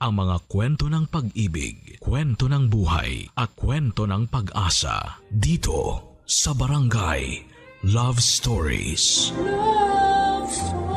ang mga kwento ng pag-ibig, kwento ng buhay at kwento ng pag-asa dito sa Barangay Love Stories. Love Stories.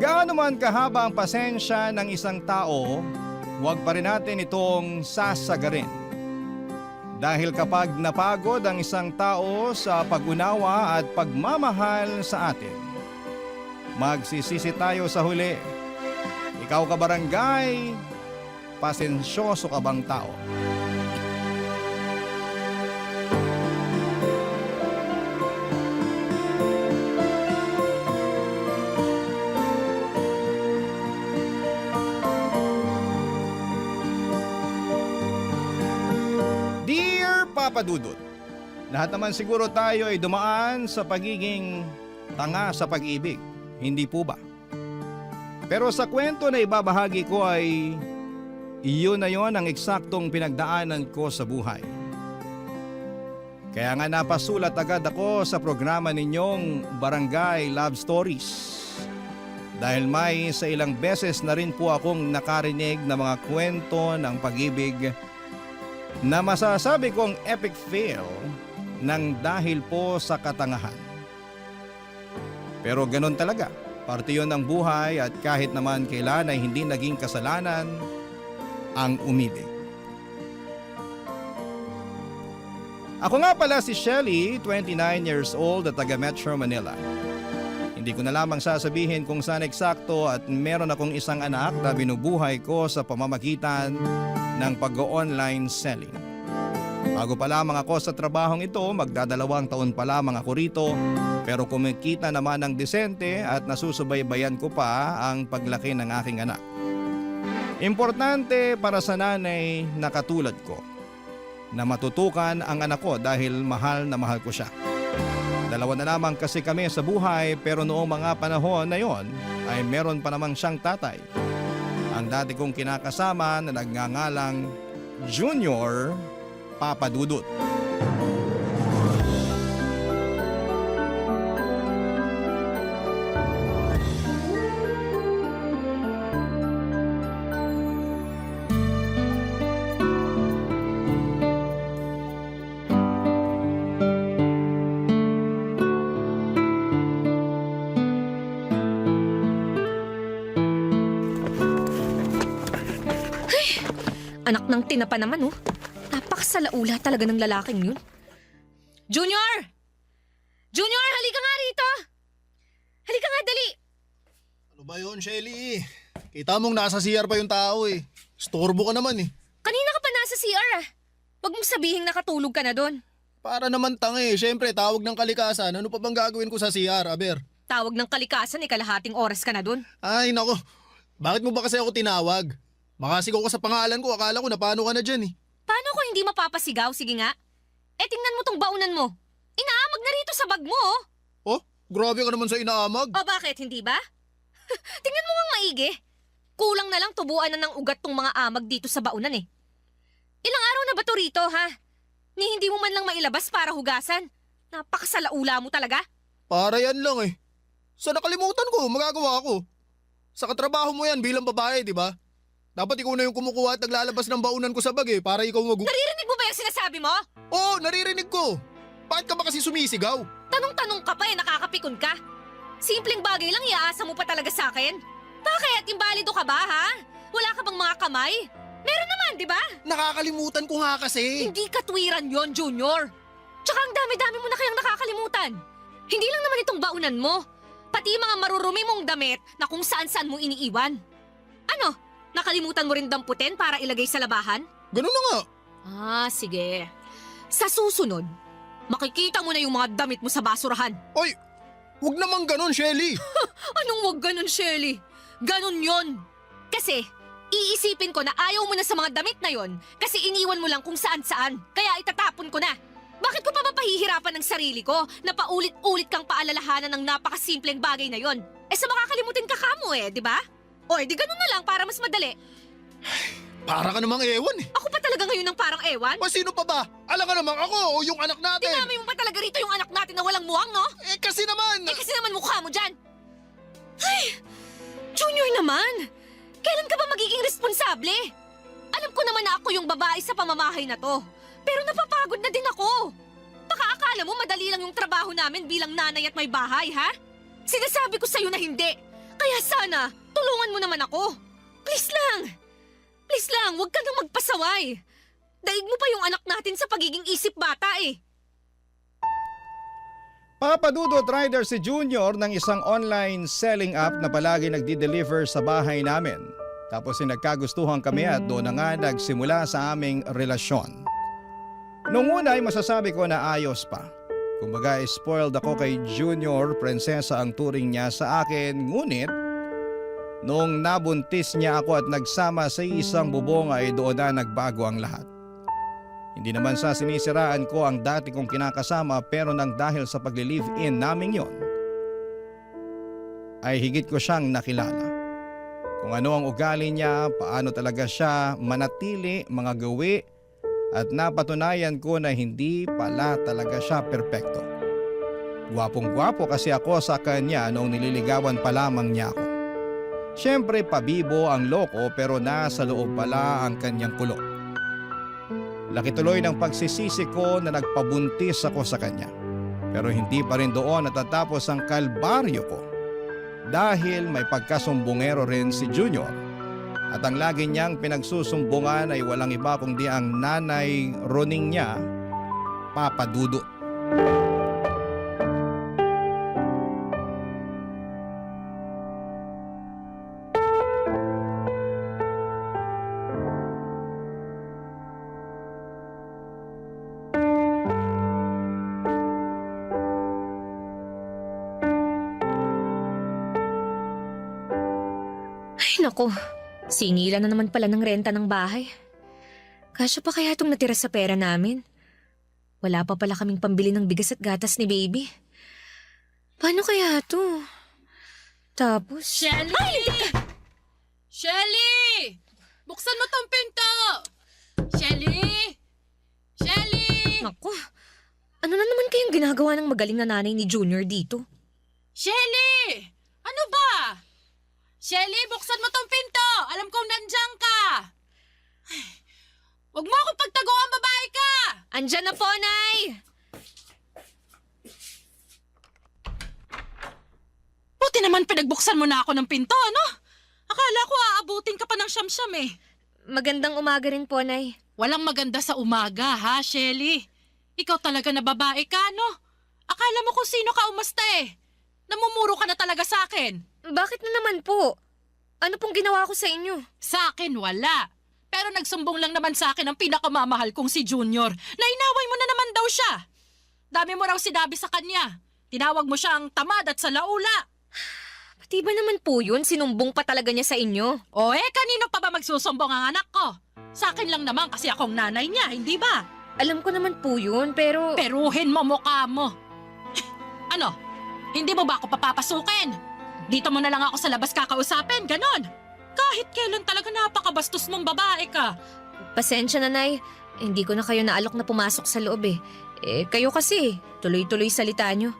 Gaano man kahaba ang pasensya ng isang tao, huwag pa rin natin itong sasagarin. Dahil kapag napagod ang isang tao sa pag-unawa at pagmamahal sa atin, magsisisi tayo sa huli. Ikaw ka barangay, pasensyoso ka bang tao? Dear Papa Dudut, lahat naman siguro tayo ay dumaan sa pagiging tanga sa pag-ibig, hindi po ba? Pero sa kwento na ibabahagi ko ay iyon na yon ang eksaktong pinagdaanan ko sa buhay. Kaya nga napasulat agad ako sa programa ninyong Barangay Love Stories. Dahil may sa ilang beses na rin po akong nakarinig na mga kwento ng pag-ibig na masasabi kong epic fail ng dahil po sa katangahan. Pero ganun talaga, parte yun ng buhay at kahit naman kailan ay hindi naging kasalanan ang umibig. Ako nga pala si Shelly, 29 years old at taga Metro Manila. Hindi ko na lamang sasabihin kung saan eksakto at meron akong isang anak na binubuhay ko sa pamamagitan ng pag-online selling. Bago pa lamang ako sa trabahong ito, magdadalawang taon pa lamang ako rito, pero kumikita naman ng disente at nasusubaybayan ko pa ang paglaki ng aking anak. Importante para sa nanay na katulad ko na matutukan ang anak ko dahil mahal na mahal ko siya. Dalawa na lamang kasi kami sa buhay pero noong mga panahon na yon ay meron pa namang siyang tatay. Ang dati kong kinakasama na nagngangalang Junior Papa Dudut. Anak ng tinapa naman, oh. Napakasalaula talaga ng lalaking yun. Junior! Junior, halika nga rito! Halika nga, dali! Ano ba yun, Shelly? Kita mong nasa CR pa yung tao eh. Storbo ka naman eh. Kanina ka pa nasa CR, ah. Huwag mong sabihing nakatulog ka na doon. Para naman tanga eh. Siyempre, tawag ng kalikasan. Ano pa bang gagawin ko sa CR, Aber? Tawag ng kalikasan, kalahating oras ka na doon. Ay, nako. Bakit mo ba kasi ako tinawag? Makasigaw ka sa pangalan ko. Akala ko na paano ka na dyan eh. Paano ko hindi mapapasigaw? Sige nga. Tingnan mo tong baunan mo. Inaamag na rito sa bag mo, oh. Oh, grabe ka naman sa inaamag. O bakit, hindi ba? Tingnan mo ngang maigi. Kulang na lang tubuan na ng ugat tong mga amag dito sa baunan eh. Ilang araw na ba to rito, ha? Ni hindi mo man lang mailabas para hugasan. Napakasalaula mo talaga. Para yan lang eh. Sa nakalimutan ko, magagawa ko. Sa katrabaho mo yan bilang babae, di ba? Dapat ikaw na yung kumukuha at naglalabas ng baunan ko sa bag eh, para ikaw Naririnig mo ba yung sinasabi mo? Oo, naririnig ko. Bakit ka ba kasi sumisigaw? Tanong-tanong ka pa nakakapikon ka. Simpleng bagay lang iaasa mo pa talaga sa akin. Bakit? Imbalido ka ba, ha? Wala ka bang mga kamay? Meron naman, di ba? Nakakalimutan ko nga kasi. Hindi katwiran yon, Junior. Tsaka ang dami-dami mo na kayang nakakalimutan. Hindi lang naman itong baunan mo. Pati mga marurumi mong damit na kung saan-saan mo iniiwan. Ano? Nakalimutan mo rin damputin para ilagay sa labahan? Ganun na nga. Sige. Sa susunod, makikita mo na yung mga damit mo sa basurahan. Oy, wag naman ganun, Shelly. Anong wag ganun, Shelly? Ganun yon. Kasi, Iisipin ko na ayaw mo na sa mga damit na yon kasi iniwan mo lang kung saan-saan. Kaya itatapon ko na. Bakit ko pa mapahihirapan ng sarili ko na paulit-ulit kang paalalahanan ng napakasimpleng bagay na yon? Sa makakalimutin ka kamo di ba? O di ganun na lang para mas madali. Para ka namang ewan eh. Ako pa talaga ngayon ng parang ewan? O sino pa ba? Alam ka namang ako o yung anak natin. Dinami mo pa talaga rito yung anak natin na walang muwang, no? Kasi naman. Kasi naman mukha mo dyan. Ay, Junior naman. Kailan ka ba magiging responsable? Alam ko naman na ako yung babae sa pamamahay na to. Pero napapagod na din ako. Baka akala mo madali lang yung trabaho namin bilang nanay at may bahay, ha? Sinasabi ko sa'yo na hindi. Kaya sana, tulungan mo naman ako. Please lang. Please lang, huwag ka nang magpasaway. Daig mo pa yung anak natin sa pagiging isip bata Papadudot rider si Junior ng isang online selling app na palagi nagdi-deliver sa bahay namin. Tapos nagkagustuhan kami at doon na nga nagsimula sa aming relasyon. Noong una ay masasabi ko na ayos pa. Kumbaga spoiled ako kay Junior, prinsesa ang turing niya sa akin. Ngunit noong nabuntis niya ako at nagsama sa isang bubong ay doon na nagbago ang lahat. Hindi naman sa sinisiraan ko ang dati kong kinakasama pero nang dahil sa pagli-live-in naming yon ay higit ko siyang nakilala. Kung ano ang ugali niya, paano talaga siya manatili, mga gawi at napatunayan ko na hindi pala talaga siya perpekto. Gwapong-gwapo kasi ako sa kanya noong nililigawan pa lamang niya ako. Siyempre pabibo ang loko pero nasa loob pala ang kanyang kulo. Laki tuloy ng pagsisisi ko na nagpabuntis ako sa kanya. Pero hindi pa rin doon natatapos ang kalbaryo ko. Dahil may pagkasumbongero rin si Junior. At ang lagi niyang pinagsusumbungan ay walang iba kundi ang nanay Roning niya, Papa Dudut. Nako, singilan na naman pala ng renta ng bahay. Kasya pa kaya itong natira sa pera namin? Wala pa pala kaming pambili ng bigas at gatas ni baby. Paano kaya to? Tapos… Shelly! Shelly! Buksan mo tong pinto! Shelly! Shelly! Nako, ano na naman kayang ginagawa ng magaling na nanay ni Junior dito? Shelly! Ano ba? Shelly, buksan mo tong pinto! Alam kong nandiyan ka! Ay, huwag mo akong pagtaguan, babae ka! Andyan na po, Nay! Buti naman pinagbuksan mo na ako ng pinto, ano? Akala ko aabutin ka pa ng siyam-siyam eh. Magandang umaga rin po, Nay. Walang maganda sa umaga, ha, Shelly? Ikaw talaga na babae ka, no? Akala mo kung sino ka umasta eh. Namumuro ka na talaga sa akin. Bakit na naman po? Ano pong ginawa ko sa inyo? Sa akin, wala. Pero nagsumbong lang naman sa akin ang pinakamamahal kong si Junior na inaway mo na naman daw siya. Dami mo raw sinabi sa kanya. Tinawag mo siyang tamad at salaula. Pati ba naman po yun? Sinumbong pa talaga niya sa inyo. O kanino pa ba magsusumbong ang anak ko? Sa akin lang naman kasi akong nanay niya, hindi ba? Alam ko naman po yun, pero… Peruhin mo mukha mo. Ano? Hindi mo ba ako papapasukin? Dito mo na lang ako sa labas kakausapin, ganon. Kahit kailan talaga napakabastos mong babae ka. Pasensya na, Nay. Hindi ko na kayo naalok na pumasok sa loob eh. Kayo kasi, tuloy-tuloy salita nyo.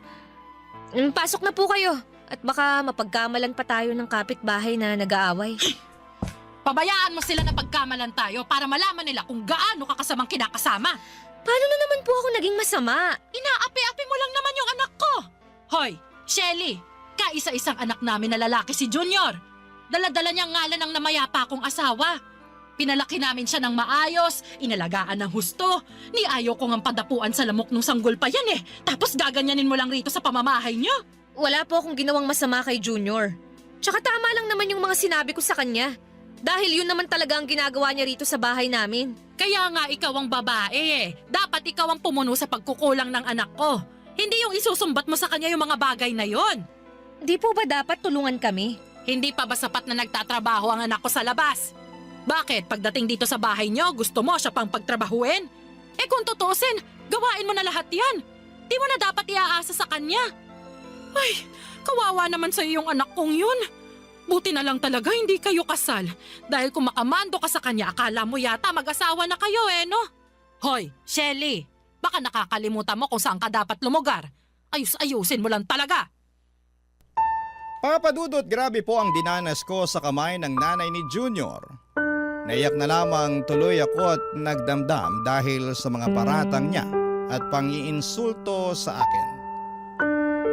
Pasok na po kayo. At baka mapagkamalan pa tayo ng kapitbahay na nag-aaway. Pabayaan mo sila na pagkamalan tayo para malaman nila kung gaano ka kasamang kinakasama. Paano na naman po ako naging masama? Inaapi-api mo lang naman yung anak ko. Hoy, Shelly, kaisa-isang anak namin na lalaki si Junior. Dala-dala niyang ngalan ng namayapa kong asawa. Pinalaki namin siya ng maayos, inalagaan ng husto. Ni ayaw ko ngang padapuan sa lamok nung sanggol pa yan eh. Tapos gaganyanin mo lang rito sa pamamahay niyo. Wala po akong ginawang masama kay Junior. Tsaka tama lang naman yung mga sinabi ko sa kanya. Dahil yun naman talaga ang ginagawa niya rito sa bahay namin. Kaya nga ikaw ang babae eh. Dapat ikaw ang pumuno sa pagkukulang ng anak ko. Hindi yung isusumbat mo sa kanya yung mga bagay na yon. Di po ba dapat tulungan kami? Hindi pa ba sapat na nagtatrabaho ang anak ko sa labas? Bakit pagdating dito sa bahay niyo, gusto mo siya pang pagtrabahuin? Eh kung tutusin, gawain mo na lahat yan. Di mo na dapat iaasa sa kanya. Ay, kawawa naman sa'yo yung anak kong yun. Buti na lang talaga hindi kayo kasal. Dahil kung makamando ka sa kanya, akala mo yata mag-asawa na kayo no? Hoy, Shelly, baka nakakalimutan mo kung saan ka dapat lumugar. Ayus-ayusin mo lang talaga. Papa Dudut, grabe po ang dinanas ko sa kamay ng nanay ni Junior. Naiyak na lamang tuloy ako at nagdamdam dahil sa mga paratang niya at pang-iinsulto sa akin.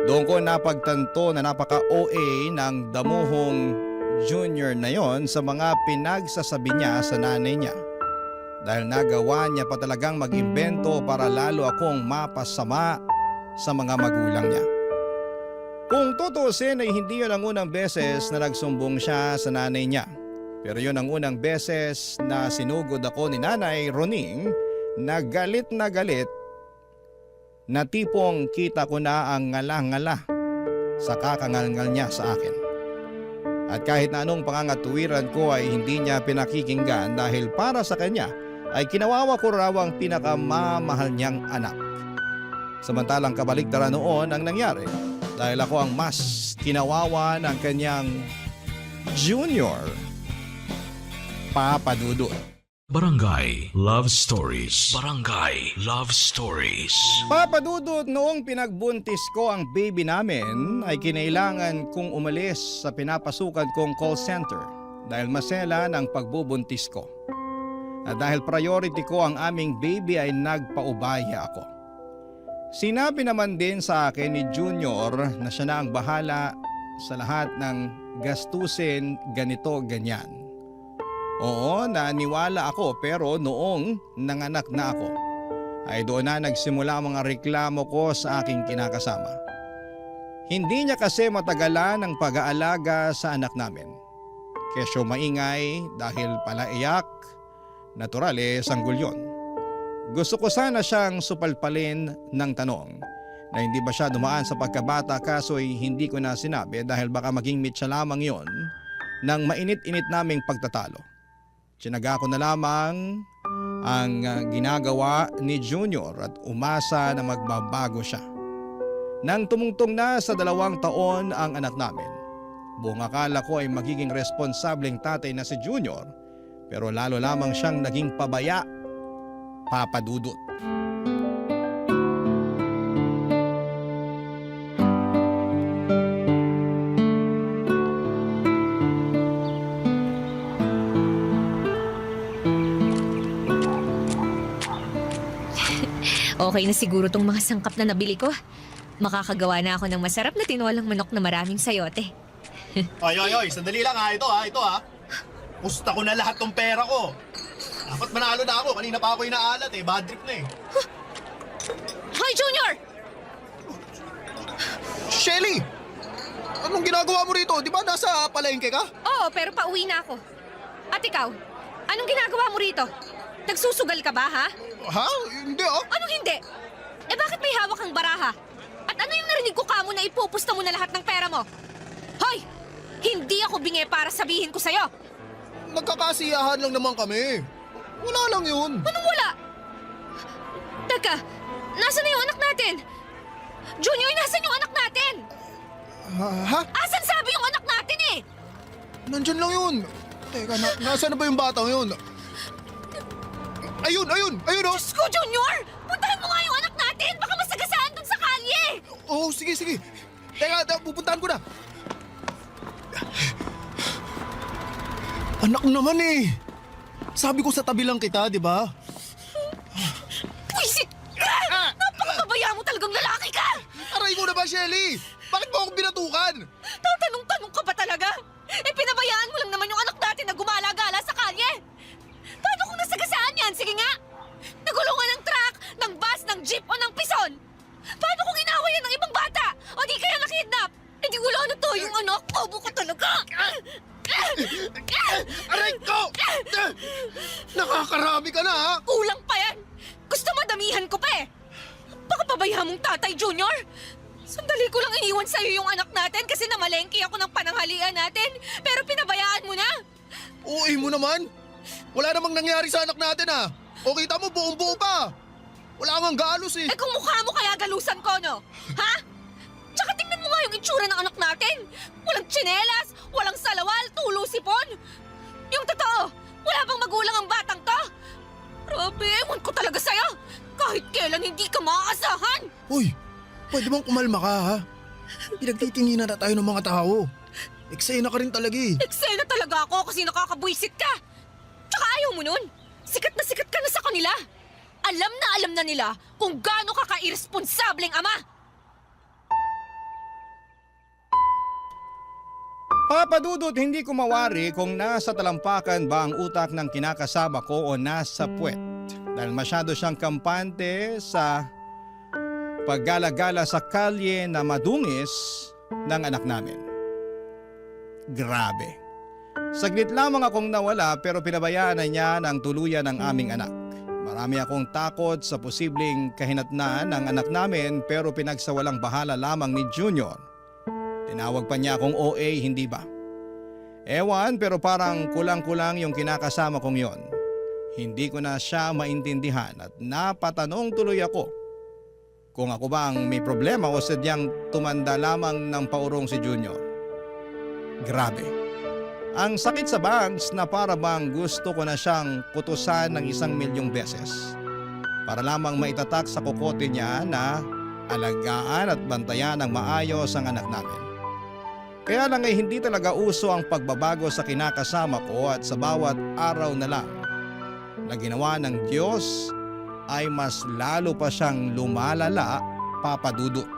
Doon ko napagtanto na napaka-OA ng damuhong Junior na yon sa mga pinagsasabi niya sa nanay niya. Dahil nagawa niya pa talagang mag-imbento para lalo akong mapasama sa mga magulang niya. Kung tutusin ay hindi yun ang unang beses na nagsumbong siya sa nanay niya. Pero yun ang unang beses na sinugod ako ni Nanay Roning na galit na tipong kita ko na ang ngala-ngala sa kakangalngal niya sa akin. At kahit na anong pangangatuwiran ko ay hindi niya pinakikinggan dahil para sa kanya ay kinawawa ko raw ang pinakamamahal niyang anak. Samantalang kabaligtaran noon ang nangyari dahil ako ang mas kinawawa ng kanyang Junior. Papa Dudut. Barangay Love Stories. Barangay Love Stories. Papa Dudut, noong pinagbuntis ko ang baby namin ay kinailangan kong umalis sa pinapasukan kong call center dahil masela ng pagbubuntis ko. At dahil priority ko ang aming baby ay nagpaubaya ako. Sinabi naman din sa akin ni Junior na siya na ang bahala sa lahat ng gastusin ganito ganyan. Oo, naniwala ako pero noong nanganak na ako ay doon na nagsimula ang mga reklamo ko sa aking kinakasama. Hindi niya kasi matagalan ang pag-aalaga sa anak namin. Kesyo maingay dahil palaiyak, natural sanggol yun. Gusto ko sana siyang supalpalin ng tanong na hindi ba siya dumaan sa pagkabata kaso'y hindi ko na sinabi dahil baka maging mitsa lamang yon ng mainit-init naming pagtatalo. Tsinaga ko na lamang ang ginagawa ni Junior at umasa na magbabago siya. Nang tumungtong na sa 2 taon ang anak namin, buong akala ko ay magiging responsableng tatay na si Junior pero lalo lamang siyang naging pabaya, Papa Dudut. Okay na siguro tong mga sangkap na nabili ko. Makakagawa na ako ng masarap na tinolang manok na maraming sayote. Ay, sandali lang ito ha. Pusta ko na lahat ng pera ko. Dapat manalo na ako, kanina pa ako inaalat bad trip na Hoy, Junior! Shelly! Anong ginagawa mo rito? Di ba nasa palengke ka? Oo, pero pauwi na ako. At ikaw, anong ginagawa mo rito? Nagsusugal ka ba, ha? Ha? Hindi Anong hindi? Eh bakit may hawak kang baraha? At ano yung narinig ko kamo na ipupusta mo na lahat ng pera mo? Hoy! Hindi ako bingi para sabihin ko sa'yo! Nagkakasiyahan lang naman kami. Wala lang yun. Anong wala? Teka, nasa na yung anak natin? Junior, nasan yung anak natin? Ha? Asan sabi yung anak natin Nandyan lang yun. Teka, nasaan na ba yung batang yun? Ayun Diyos ko, Junior! Puntahan mo nga yung anak natin! Baka masagasaan dun sa kalye! Oo, sige. Teka, pupuntahan ko na. Anak naman Sabi ko sa tabi lang kita, di ba? Pwisit ka! Napakababaya mo talagang lalaki ka! Aray ko na ba, Shelly? Bakit mo ako binatukan? Tatanong-tanong ka pa talaga? Eh pinabayaan mo lang naman yung anak natin na gumala-gala sa kalye! Paano kung nasagasaan yan? Sige nga! Nagulungan ng truck, ng bus, ng jeep o ng pison! Paano kung inaway yan ng ibang bata? O di kaya nakidnap? Eh di wala na to yung anak! Bobo ka talaga! Aray ko! Nakakarami ka na, ha? Kulang pa yan! Gusto madamihan ko pa Baka pabayaan mong tatay, Junior! Sandali ko lang iniwan sa'yo yung anak natin kasi namalengke ako ng pananghalian natin. Pero pinabayaan mo na! Uy mo naman! Wala namang nangyari sa anak natin ah. O kita mo buong buo pa. Wala ngang galos eh. Eh kung mukha mo kaya galusan ko, no? Ha? Tsaka tingnan mo nga yung itsura ng anak natin. Walang tsinelas, walang salawal, tulo sipon. Yung totoo, wala bang magulang ang batang to? Grabe, ewan ko talaga sa'yo. Kahit kailan hindi ka maaasahan. Hoy, pwede bang kumalma ka ha? Pinagtitinginan na tayo ng mga tao. Eksena ka rin talaga eh. Eksena talaga ako kasi nakakabwisit ka. Tsaka ayaw mo nun. Sikat ka na sa kanila. Alam na nila kung gaano ka ka-irresponsableng ama. Papadudot, hindi ko mawari kung nasa talampakan ba ang utak ng kinakasama ko o nasa puwet. Dahil masyado siyang kampante sa paggala-gala sa kalye na madungis ng anak namin. Grabe. Saglit lamang akong nawala pero pinabayaan na niya ng tuluyan ng aming anak. Marami akong takot sa posibleng kahinatnan ng anak namin pero pinagsawalang bahala lamang ni Junior. Tinawag pa niya akong OA, hindi ba? Ewan, pero parang kulang-kulang yung kinakasama kong yon. Hindi ko na siya maintindihan at napatanong tuloy ako kung ako bang may problema o sadyang tumanda lamang ng paurong si Junior. Grabe. Ang sakit sa bangs na para bang gusto ko na siyang kutusan ng 1,000,000 beses para lamang maitatak sa kokote niya na alagaan at bantayan ng maayos ang anak namin. Kaya lang ay hindi talaga uso ang pagbabago sa kinakasama ko at sa bawat araw na lang na ginawa ng Diyos ay mas lalo pa siyang lumalala, Papa Dudut.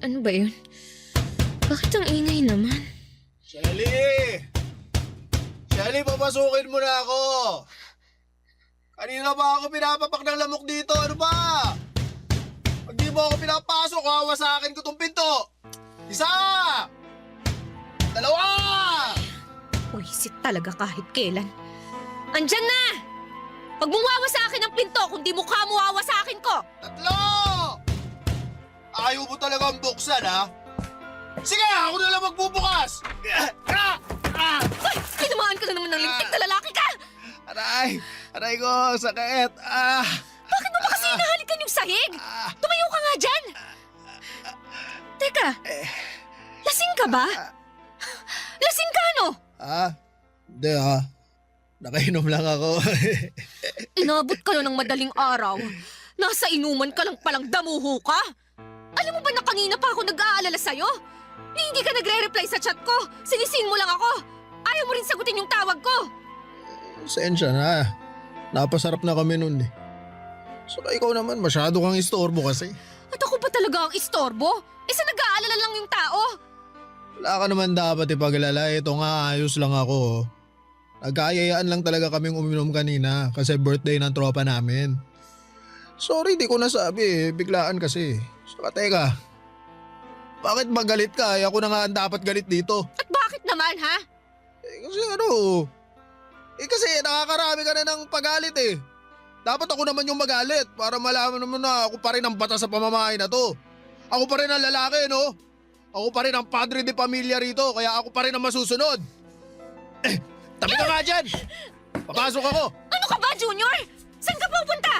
Ano ba yun? Bakit ang ingay naman? Shelly! Shelly, papasukin mo na ako! Kanina pa ako pinapapak ng lamok dito, ano ba? Pag di mo ako pinapasok, hawa sa akin ko tong pinto! Isa! Dalawa! Puwisit talaga kahit kailan. Andyan na! Pag muwawa sa akin ang pinto, kung di mukha muwawa sa akin ko! Tatlo! Ayaw mo talagang buksan, ha? Sige, ako na lang magbubukas! Ay! Tinamaan ka na naman ng lintik na lalaki ka! Aray! Aray ko, sakit! Bakit mo ba kasi hinahalikan yung sahig? Tumayo ka nga dyan! Teka, lasing ka ba? Lasing ka, no? Hindi nakainom lang ako. Inabot ka na ng madaling araw. Nasa inuman ka lang palang damuho ka. Alam mo ba na kanina pa ako nag-aalala sa'yo? Hindi ka nagre-reply sa chat ko. Sinisin mo lang ako. Ayaw mo rin sagutin yung tawag ko. Sensya na. Napasarap na kami nun eh. Saka ikaw naman, masyado kang istorbo kasi. At ako ba talaga ang istorbo? Isa nag-aalala lang yung tao. Wala ka naman dapat ipaglala. Ito nga, ayos lang ako. Nagkaayayaan lang talaga kaming uminom kanina kasi birthday ng tropa namin. Sorry, di ko nasabi eh. Biglaan kasi. Saka teka, bakit ba galit ka? Ako na nga ang dapat galit dito. At bakit naman, ha? Kasi nakakarami ka na ng pagalit eh. Dapat ako naman yung magalit para malaman naman na ako pa rin ang bata sa pamamahay na to. Ako pa rin ang lalaki, no? Ako pa rin ang padre de pamilya rito, kaya ako pa rin ang masusunod. Tabi ka nga dyan! Papasok ako! Ano ka ba, Junior? Saan ka pupunta?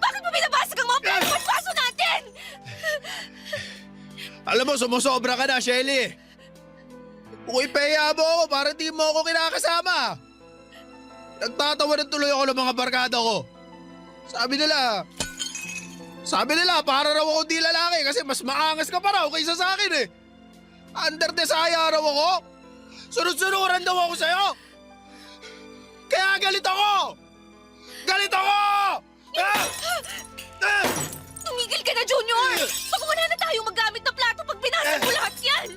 Bakit mo binabasag ang mga pinagpaso natin? Alam mo, sumusobra ka na, Shelly. Uy-peya mo ako para di mo ako kinakasama. Nagtatawa na tuloy ako ng mga barkada ko. Sabi nila, para raw ako di lalaki kasi mas maangas ka pa raw kaysa sa akin eh. Under desire raw ako. Sunod-sunuran daw ako sa'yo. Kaya galit ako! Galit ako! Tumigil ka na, Junior! Pag wala na tayo magamit na plato pag binasag mo lahat yan!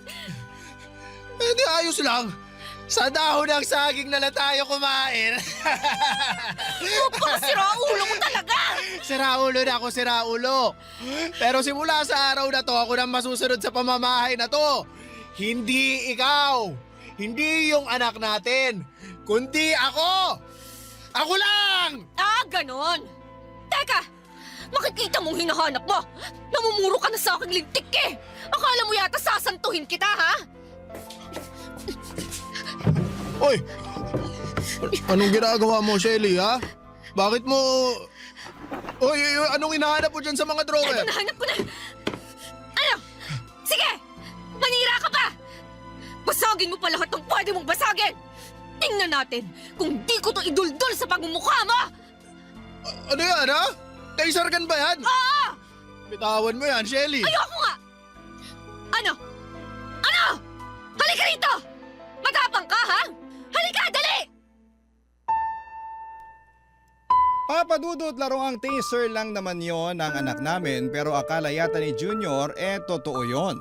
Di ayos lang. Sa dahon ng saging na lang tayo kumain. Baka siraulo mo talaga! Siraulo na ako, siraulo. Pero simula sa araw na to, ako na masusunod sa pamamahay na to. Hindi ikaw! Hindi yung anak natin! Kundi ako! Ako lang! Ah, ganon! Teka! Makikita mong hinahanap mo! Namumuro ka na sa aking lintik eh! Akala mo yata sasantuhin kita, ha? Oy! Anong ginagawa mo, Shelly, ha? Bakit mo... Oy, anong hinahanap mo dyan sa mga drawer? Eto, nahanap ko na! Ano? Sige! Manira ka pa! Basagin mo pa lahat ng pwede mong basagin! Tingnan natin kung di ko to iduldul sa pagmumukha mo! Ano yan, ha? Taser gun ba yan? Oo! Bitawan mo yan, Shelly. Ayoko nga! Ano? Ano? Halika rito! Matapang ka, ha? Halika, dali! Papa Dudut, laruang taser lang naman yon ng anak namin pero akala yata ni Junior totoo yon.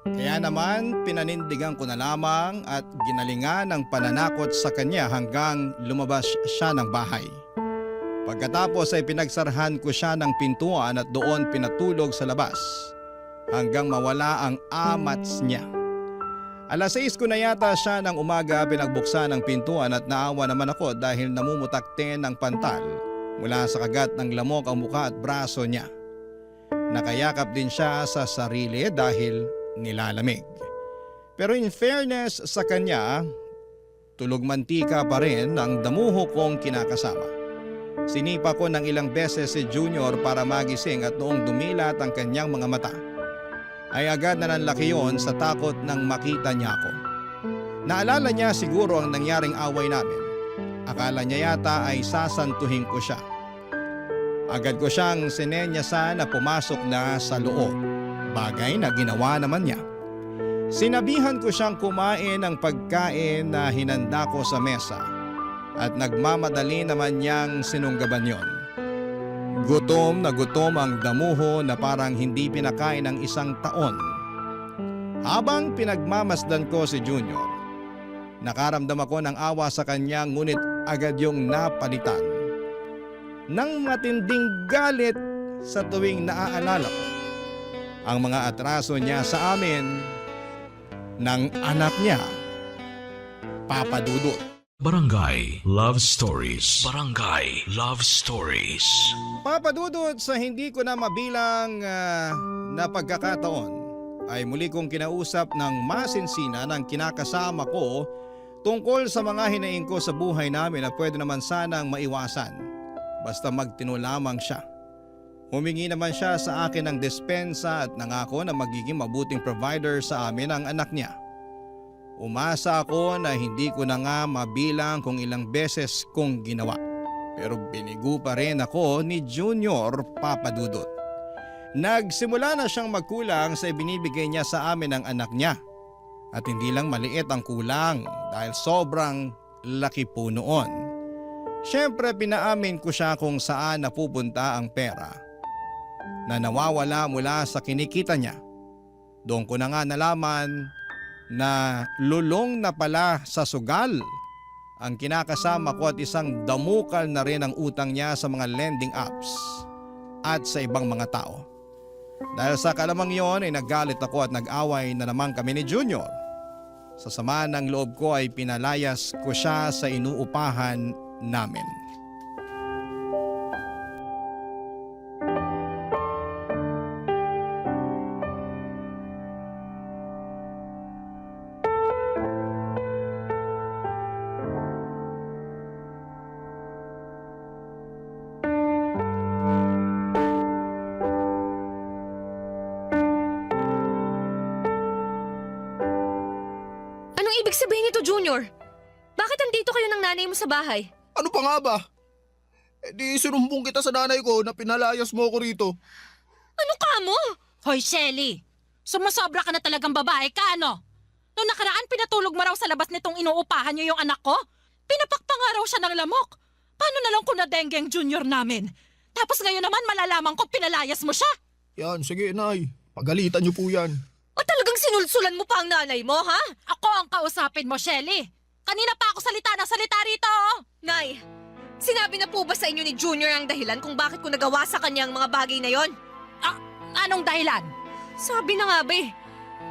Kaya naman pinanindigan ko na lamang at ginalingan ang pananakot sa kanya hanggang lumabas siya ng bahay. Pagkatapos ay pinagsarhan ko siya ng pintuan at doon pinatulog sa labas hanggang mawala ang amats niya. Alas 6 ko na yata siya ng umaga pinagbuksan ng pintuan at naawa naman ako dahil namumutakte ng pantal mula sa kagat ng lamok ang muka at braso niya. Nakayakap din siya sa sarili dahil nilalamig. Pero in fairness sa kanya, tulog mantika pa rin ang damuho kong kinakasama. Sinipa ko ng ilang beses si Junior para magising at noong dumilat ang kanyang mga mata, ay agad na nanlaki yon sa takot nang makita niya ako. Naalala niya siguro ang nangyaring away namin. Akala niya yata ay sasantuhin ko siya. Agad ko siyang sinenyasan na pumasok na sa loob, bagay na ginawa naman niya. Sinabihan ko siyang kumain ng pagkain na hinanda ko sa mesa at nagmamadali naman niyang sinunggaban yon. Gutom na gutom ang damuho na parang hindi pinakain ng 1 taon. Habang pinagmamasdan ko si Junior, nakaramdam ako ng awa sa kanya ngunit agad yung napalitan ng matinding galit sa tuwing naaalala ko ang mga atraso niya sa amin ng anak niya, Papa Dudut. Barangay Love Stories. Barangay Love Stories. Papa Dudut, sa hindi ko na mabilang na pagkakataon ay muli kong kinausap ng masinsina ng kinakasama ko tungkol sa mga hinaing ko sa buhay namin na pwede naman sanang maiwasan basta magtino lamang siya. Humingi naman siya sa akin ng despensa at nangako na magiging mabuting provider sa amin ang anak niya. Umasa ako na hindi ko na nga mabilang kung ilang beses kong ginawa. Pero binigo pa rin ako ni Junior, Papa Dudut. Nagsimula na siyang magkulang sa ibinibigay niya sa amin ng anak niya. At hindi lang maliit ang kulang dahil sobrang laki po noon. Siyempre pinaamin ko siya kung saan napupunta ang pera na nawawala mula sa kinikita niya. Doon ko na nga nalaman na lulong na pala sa sugal ang kinakasama ko at isang damukal na rin ang utang niya sa mga lending apps at sa ibang mga tao. Dahil sa kalamang yon ay naggalit ako at nag-away na naman kami ni Junior. Sa sama ng loob ko ay pinalayas ko siya sa inuupahan namin. Anong ibig sabihin nito, Junior? Bakit andito kayo ng nanay mo sa bahay? Ano pa nga ba? Di sinumbong kita sa nanay ko na pinalayas mo ko rito. Ano ka mo? Hoy, Shelly! Sumusobra ka na talagang babae ka, ano? Noong nakaraan, pinatulog mo raw sa labas nitong inuupahan niyo yung anak ko? Pinapakpa nga raw siya ng lamok. Paano na lang kung na-dengue ang junior namin? Tapos ngayon naman malalaman ko pinalayas mo siya. Yan, sige nay. Pagalitan niyo po yan. O talagang sinulsulan mo pa ang nanay mo, ha? Ako ang kausapin mo, Shelly. Kanina pa ako salita ng salita rito. Nay, sinabi na po ba sa inyo ni Junior ang dahilan kung bakit ko nagawa sa kanya ang mga bagay na yon? Anong dahilan? Sabi na nga ba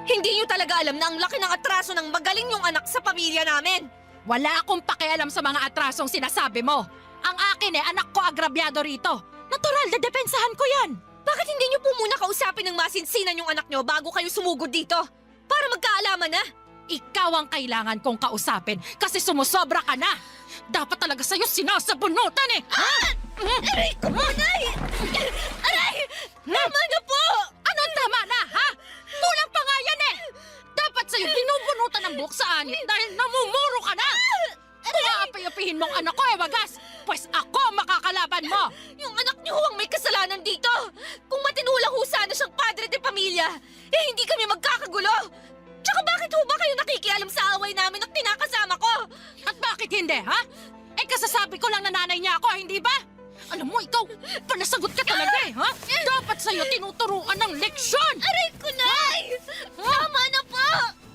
Hindi niyo talaga alam na ang laki ng atraso ng magaling yung anak sa pamilya namin. Wala akong pakialam sa mga atrasong sinasabi mo. Ang akin anak ko agrabyado rito. Natural na depensahan ko yan. Bakit hindi niyo po muna kausapin ng masinsinan yung anak niyo bago kayo sumugod dito? Para magkaalaman na. Ikaw ang kailangan kong kausapin kasi sumusobra ka na. Dapat talaga sa'yo sinasabunutan eh. Aray ko po, Nay! Aray! Tama na po! Anong tama na, ha? Kulang pa nga yan eh. Dapat sa'yo binubunutan ng buhok sa anit dahil namumuro ka na. Kung aapi-apihin mong anak ko wagas, pues ako makakalaban mo. Yung anak niyo ang may kasalanan dito. Kung matinulang ho sana siyang padre de pamilya, hindi kami magkakagulo. Tsaka bakit ho ba kayo nakikialam sa away namin at tinakasama ko? At bakit hindi, ha? Kasasabi ko lang na nanay niya ako, hindi ba? Alam mo, ikaw, panasagot ka talaga eh, ha? Dapat sa'yo tinuturuan ng leksyon! Aray ko, Nay! Tama na po!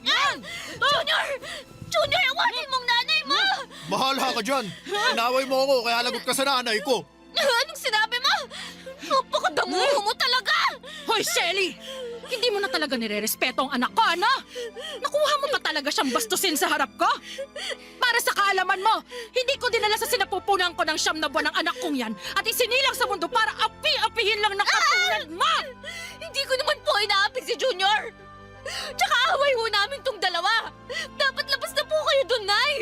Yan! Junior! Junior, awatin mong nanay mo! Bahala ka dyan. Inaway mo ako kaya lagot ka sa nanay ko. Anong sinabi mo? Napakadamuho mo talaga! Hoy, Shelly! Hindi mo na talaga nire-respeto ang anak ko, ano? Nakuha mo pa talaga siyang bastusin sa harap ko? Para sa kaalaman mo, hindi ko dinala sa sinapupunan ko ng 9 na buwan ng anak kong yan at isinilang sa mundo para api-apihin lang ng katulad mo! Hindi ko naman po inaapi si Junior! Tsaka away ho namin tong dalawa! Dapat labas na po kayo dun, Nay!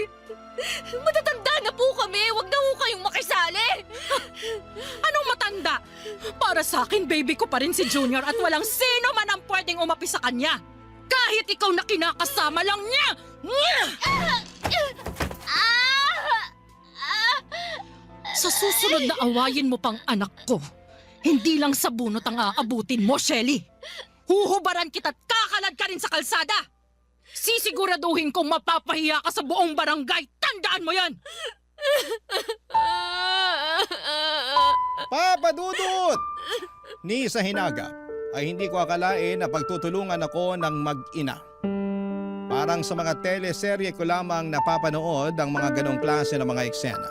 Matatanda na po kami! Huwag na ho kayong makisali! Anong matanda? Para sa akin, baby ko pa rin si Junior at walang sino man ang pwedeng umapi sa kanya. Kahit ikaw na kinakasama lang niya! Sa susunod na awayin mo pang anak ko, hindi lang sa bunot ang aabutin mo, Shelly. Huhubaran kita't kakalad ka rin sa kalsada. Sisiguraduhin kong mapapahiya ka sa buong barangay. Tandaan mo yan! Papa Dudut! Ni sa hinagap ay hindi ko akalain na pagtutulungan ako ng mag-ina. Parang sa mga teleserye ko lamang napapanood ang mga ganong klase ng mga eksena.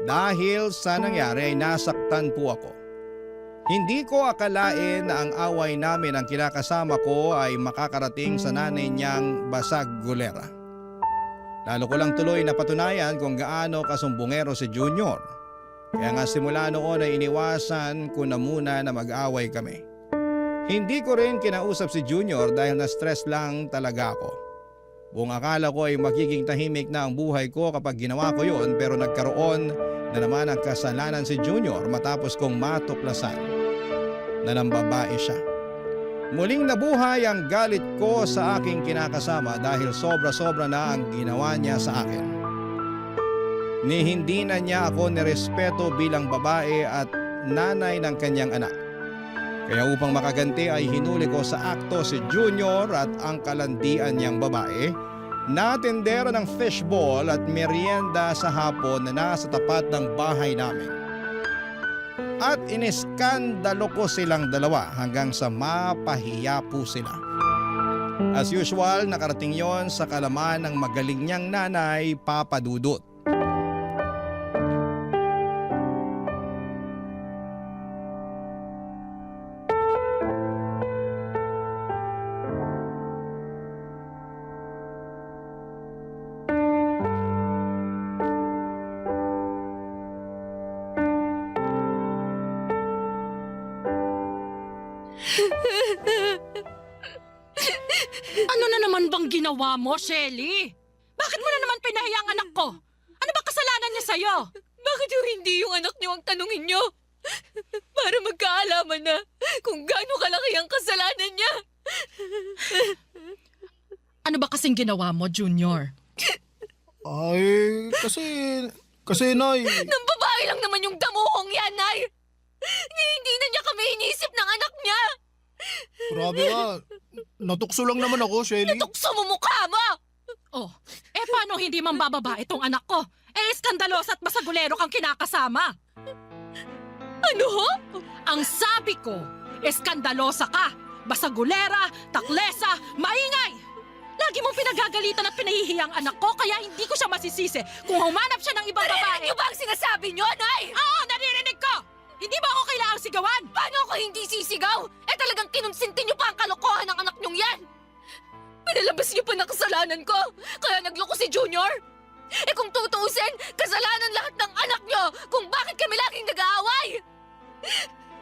Dahil sa nangyari ay nasaktan po ako. Hindi ko akalain na ang away namin ang kinakasama ko ay makakarating sa nanay niyang basag gulera. Lalo ko lang tuloy na patunayan kung gaano kasumbungero si Junior. Kaya nga simula noon ay iniwasan ko na muna na mag-away kami. Hindi ko rin kinausap si Junior dahil na-stress lang talaga ako. Buong akala ko ay magiging tahimik na ang buhay ko kapag ginawa ko yun, pero nagkaroon na naman ang kasalanan si Junior matapos kong matuklasan na nambabae siya. Muling nabuhay ang galit ko sa aking kinakasama dahil sobra-sobra na ang ginawa niya sa akin. Ni hindi na niya ako nirespeto bilang babae at nanay ng kanyang anak. Kaya upang makaganti ay hinuli ko sa akto si Junior at ang kalandian niyang babae na tindera ng fishball at merienda sa hapon na nasa tapat ng bahay namin. At iniskandalo ko silang dalawa hanggang sa mapahiya po sila. As usual, nakarating yon sa kalaman ng magaling niyang nanay, Papa Dudut. Ano na naman bang ginawa mo, Shelly? Bakit mo na naman pinahiya ang anak ko? Ano ba kasalanan niya sa'yo? Bakit yung hindi yung anak niyo ang tanungin niyo? Para magkaalaman na kung gaano kalaki ang kasalanan niya. Ano ba kasing ginawa mo, Junior? Ay, kasi Nay, Nang babae lang naman yung damuhong yan, Nay. Hindi na niya kami inisip ng anak niya. grabe ka. Natukso lang naman ako, Shelly. Tukso mo mukha mo! Oh, paano hindi man bababa itong anak ko? Skandalosa at masagulero kang kinakasama. Ano ho? Ang sabi ko, skandalosa ka, basagulera, taklesa, maingay! Lagi mong pinagagalitan at pinahihiya ang anak ko kaya hindi ko siya masisisi kung humanap siya ng ibang Narinig babae. niyo ba ang sinasabi niyo, Nay? Oo, naririnig ko! Hindi ba ako kailangang sigawan? Paano ako hindi sisigaw? Talagang kinonsinti niyo pa ang kalokohan ng anak niyong yan! Pinalabas niyo pa na kasalanan ko, kaya nagloko si Junior. Eh kung tutuusin, kasalanan lahat ng anak niyo kung bakit kami laging nag-aaway.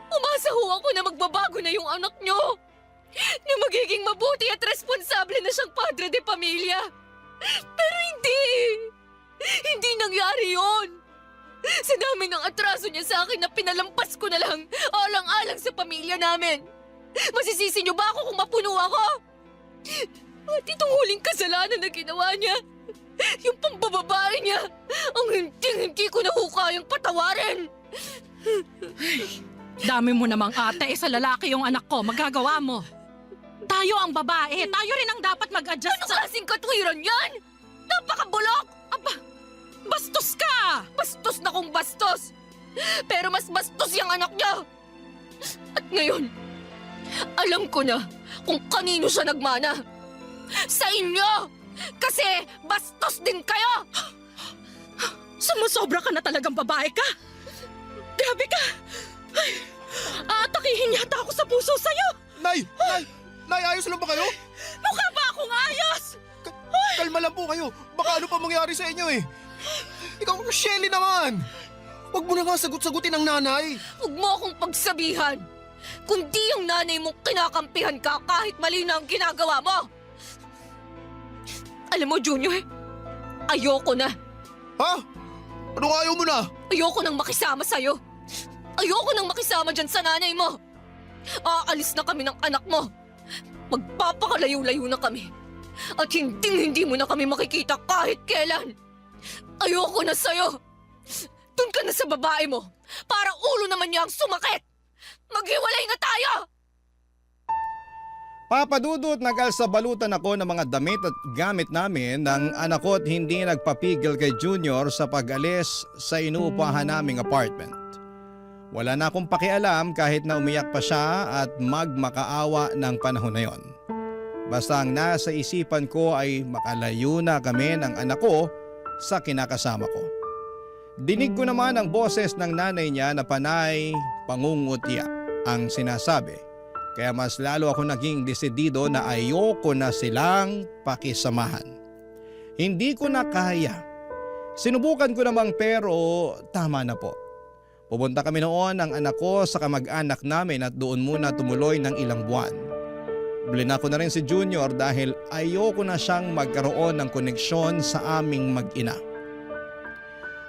Umasa ho ako na magbabago na yung anak niyo. Na magiging mabuti at responsable na siyang padre de pamilya. Pero hindi. Hindi nangyari yon. Sa dami ng atraso niya sa akin na pinalampas ko na lang alang-alang sa pamilya namin. Masisisi niyo ba ako kung mapuno ako? At itong huling kasalanan na ginawa niya, yung pambababae niya, ang hindi ko na ho kayang patawarin. Dami mo namang ate, sa lalaki yung anak ko, magagawa mo. Tayo ang babae, tayo rin ang dapat mag-adjust Ano sa... klaseng katwiran yan? Napakabulok! Aba, bastos ka! Bastos na kung bastos! Pero mas bastos yung anak niya! At ngayon, alam ko na kung kanino siya nagmana. Sa inyo! Kasi bastos din kayo! Sumusobra ka na talagang babae ka! Grabe ka! Ay, aatakihin yata ako sa puso sa'yo! Nay! Nay, ayos lang ba kayo? Mukha ba akong ayos? Kalma lang po kayo. Baka ano pa mangyari sa inyo eh. Ikaw, Shelly naman! Huwag mo na nga sagot-sagutin ang nanay. Huwag mo akong pagsabihan! Kundi yung nanay mong kinakampihan ka kahit mali na ang ginagawa mo! Alam mo, Junior, ayoko na. Ha? Ano ka ayaw mo na? Ayoko nang makisama sa'yo. Ayoko nang makisama dyan sa nanay mo. Aalis na kami ng anak mo. Magpapakalayo-layo na kami. At hindi mo na kami makikita kahit kailan. Ayoko na sa'yo. Doon ka na sa babae mo para ulo naman niya ang sumakit. Maghiwalay na tayo! Papadudot, nag-alsabalutan ako ng mga damit at gamit namin ng anak ko at hindi nagpapigil kay Junior sa pag-alis sa inuupahan naming apartment. Wala na akong pakialam kahit na umiyak pa siya at magmakaawa ng panahon na yon. Basta ang nasa isipan ko ay makalayo na kami ng anak ko sa kinakasama ko. Dinig ko naman ang boses ng nanay niya na panay pangungutya ang sinasabi. Kaya mas lalo ako naging desidido na ayoko na silang pakisamahan. Hindi ko na kaya. Sinubukan ko namang pero tama na po. Pupunta kami noon ng anak ko sa kamag-anak namin at doon muna tumuloy ng ilang buwan. Blina ko na rin si Junior dahil ayoko na siyang magkaroon ng koneksyon sa aming mag-ina.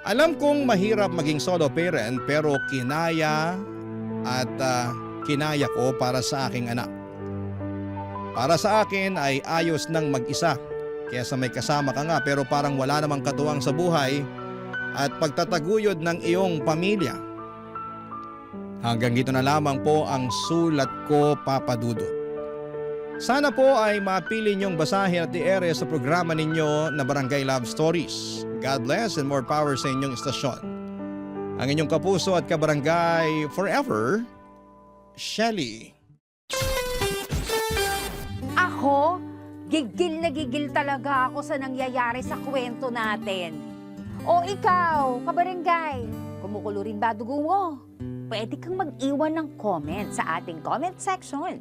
Alam kong mahirap maging solo parent pero kinaya at kinaya ko para sa aking anak. Para sa akin ay ayos nang mag-isa kaysa may kasama ka nga pero parang wala namang katuwang sa buhay at pagtataguyod ng iyong pamilya. Hanggang dito na lamang po ang sulat ko, Papa Dudut. Sana po ay mapili niyong basahin at i-ere sa programa ninyo na Barangay Love Stories. God bless and more power sa inyong istasyon. Ang inyong kapuso at kabarangay forever, Shelly. Ako, gigil na gigil talaga ako sa nangyayari sa kwento natin. O ikaw, kabarangay, kumukulo rin ba dugo mo? Pwede kang mag-iwan ng comment sa ating comment section.